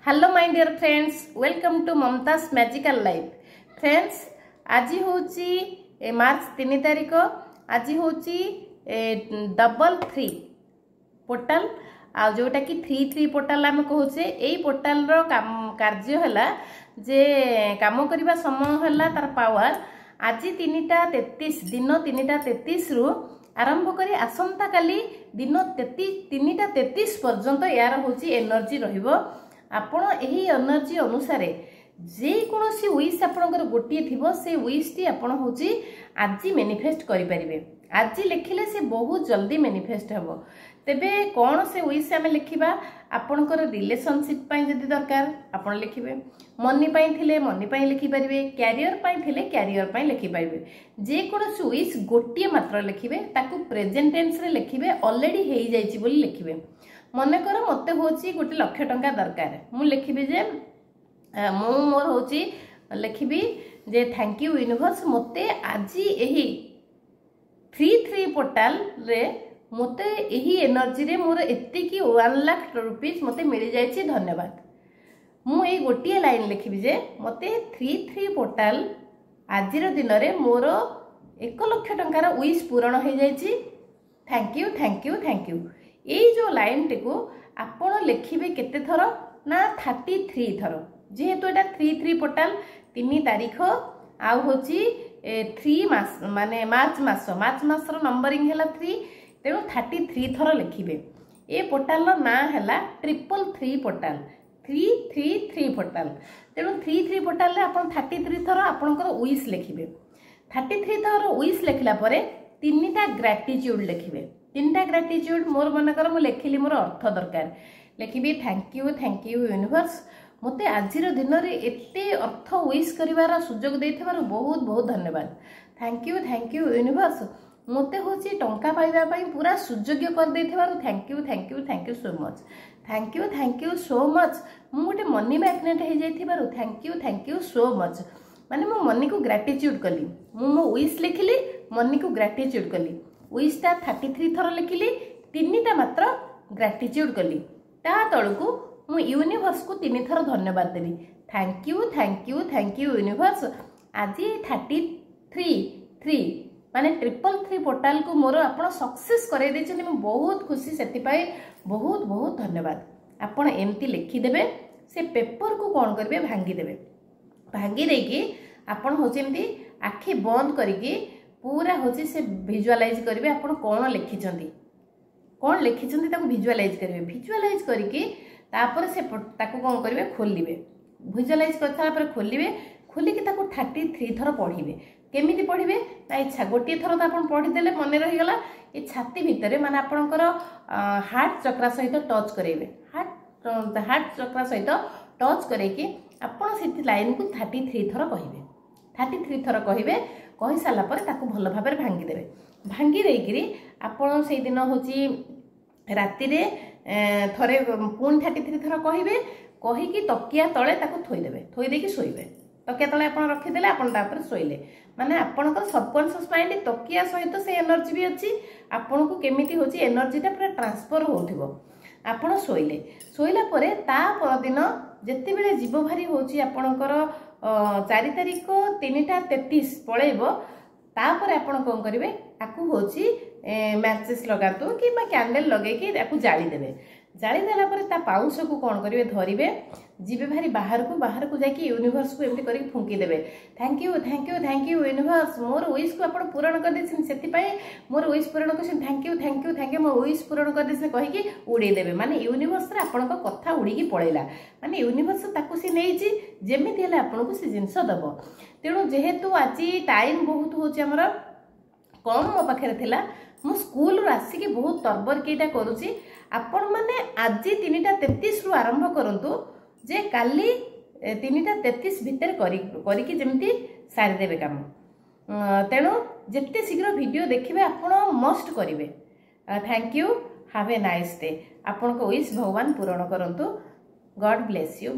Hello my dear friends, welcome to Mumtaz Magical Life. Friends, आज हूँ मार्च 3 तारिख। आज हूँ डबल 3 पोर्टाल आ जोटा कि 3 पोर्टाल आम कहे यही पोर्टाल कार्य है जे काम करने समय है तार पावर आज 3:33 दिन 3:33 रु आरंभ करी आसंता काली दिन 3:33 पर्यंत यार हूँ एनर्जी रहिबो। आपण एही एनर्जी अनुसार जे कोनोसी विश आपनकर गोटिए थिबो से विश टी आपण होची आज मैनिफेस्ट करि परिबे। आज लिखिले से बहुत जल्दी मैनिफेस्ट हेबो। तेबे कोन से विश आमे लिखिबा, आपनकर रिलेशनशिप पई जदी दरकार आपण लिखिबे, मनी पई थिले मनी पई लिखि परिबे, कैरियर पई थिले कैरियर पई लिखि परिबे। जे कोनोसी विश गोटिए मात्र लिखिबे, ताकू प्रेजेंट टेंस रे लिखिबे, ऑलरेडी हेई जाईची बोली लिखिबे। मन कर मत हूँ 1 लाख टंका दरकार, मु लिखी जे मोर हूँ लिखी जे थैंक यू यूनिवर्स, मते आज यही 3 पोर्टाल रे मते यही एनर्जी रे मोर एति 1 लाख रुपीज मते मिल जाइए, धन्यवाद। मु ये गोटे लाइन लिखी जे मते 3 पोर्टाल आज दिन में मोर 1 लाख टंकार विश पूरण हो जाइए, thank you thank you thank you. ये जो लाइन टी आपण लिखिबे केते थर ना 33 थर। जेहेतु एटा 3 पोर्टाल 3 तारीख आ होची 3 मास माने मार्च मास रो नंबरिंग हैला 3, तेणु 33 थर लिखिबे। ए पोर्टाल रो ना हैला 333 पोर्टाल, 333 पोर्टाल। तेणु 3 पोर्टाल रे आपण 33 थर आपनकर विश लिखिबे। 33 थर विश लिखला परे 3टा ग्रेटिट्यूड लिखिबे। 3टा ग्रेटिट्यूड मोर मन कर मु लिखिली मोर अर्थ दरकार, लिखिबी थैंक यू यूनिवर्स, मते आज दिन रे एते अर्थ विश करिवार सुजोग देथिबार बहुत बहुत धन्यवाद। थैंक यू यूनिवर्स, मते होची टंका पाइबा पई पूरा सुजोग्य कर देथिबार thank you so much. Thank you so much. मु गोटे मनी मैग्नेट हो जाइथिबार थैंक यू सो मच। माने मो मनी को ग्रेटिट्यूड कली, मो विश लिखिली, मनी को ग्रेटिट्यूड कली। विशटा 33 थर लिखिली, 3टा मात्र ग्रेटिट्यूड कली। ता तळकू मु यूनिवर्स को 3 थर धन्यवाद देली। Thank you universe. आज 33 माने 333 पोर्टाल को मोर आपण सक्सेस करे दैछन, मु बहुत खुशी, सेति पाए बहुत बहुत धन्यवाद। आपण एमती लिखि देबे, से पेपर को कोन करबे भांगी देबे। भांगी देकी आपण होचे एमती आखि बंद करिकी पूरा होची से विजुअलाइज करिवे। आपण कोन लिखिचंती ताको विजुअलाइज करिवे। विजुअलाइज करिकी तापर से ताको कोन करिवे खोलिबे। विजुअलाइज करथला पर खोलिबे, खोलिकी ताको 33 थर पढिबे। केमिति पढिबे ना इच्छा गोटे थर त आपण पढि देले मने रहि गला। ए छाती भितरे माने आपणकर हार्ट चक्र सहित टच करेबे। हार्ट चक्र सहित टच करेकी आपण सेति लाइन को 33 थर कहिबे। 33 थर कहिबे, कहि साला पर ताको भल भाबरे भांगी देबे। भांगी देइकरी आपण सेइ दिन होची राति रे थरे पुन 33 थर कहिबे। कहिकी तकिया तळे ताको थोइ देबे, थोइ देकी सोइबे। तकिया तळे आपण रखि देले, आपण तापर सोइले माने आपणकर सबकॉन्शियस माइंड तकिया सहित से एनर्जी भी अछि। आपण को केमिति होची एनर्जीटा पूरा ट्रांसफर होउथिबो। आपण सोइले, सोइला परे ता पर दिन जति बेले जीव भारी होची आपणकर 4 तारिख 3:33 पळेबो। तापर आपण कोन करिवे, आकु होची मैचेस लगातु कि बा कैंडल लगे कि आकु जाली देबे। जाली देला परे ता पाउंस को कोन करिवे, धरिबे, जीवे भारी बाहर को जाकी यूनिवर्स को एमती करी फुंकी देबे। Thank you universe, more wish को आपण पूर्ण कर देछन, सेति पई मोर विश पूर्ण करछन। थैंक यू मोर विश पूर्ण कर देछन कहि कि उड़ी देबे। माने यूनिवर्स रे आपण को कथा उड़ी की पळेला, माने यूनिवर्स ताकू से नेइची जेमिति हेले आपण को से जिंस दबो। तेणु जेहेतु आज टाइम बहुत होची हमर कम मो पाखे थिला, मु स्कूल रो आसी बहुत तरबर केटा करूची। आपण माने आज 3:33 रु आरंभ करंतु, जे काली 3:33 भितर करिकी जेमती सारी देबे काम। तेणु जेते शीघ्र वीडियो देखिबे आपण मस्ट करिवे। Thank you, have a nice day. आपण को विश भगवान पूर्ण करंतु। God bless you.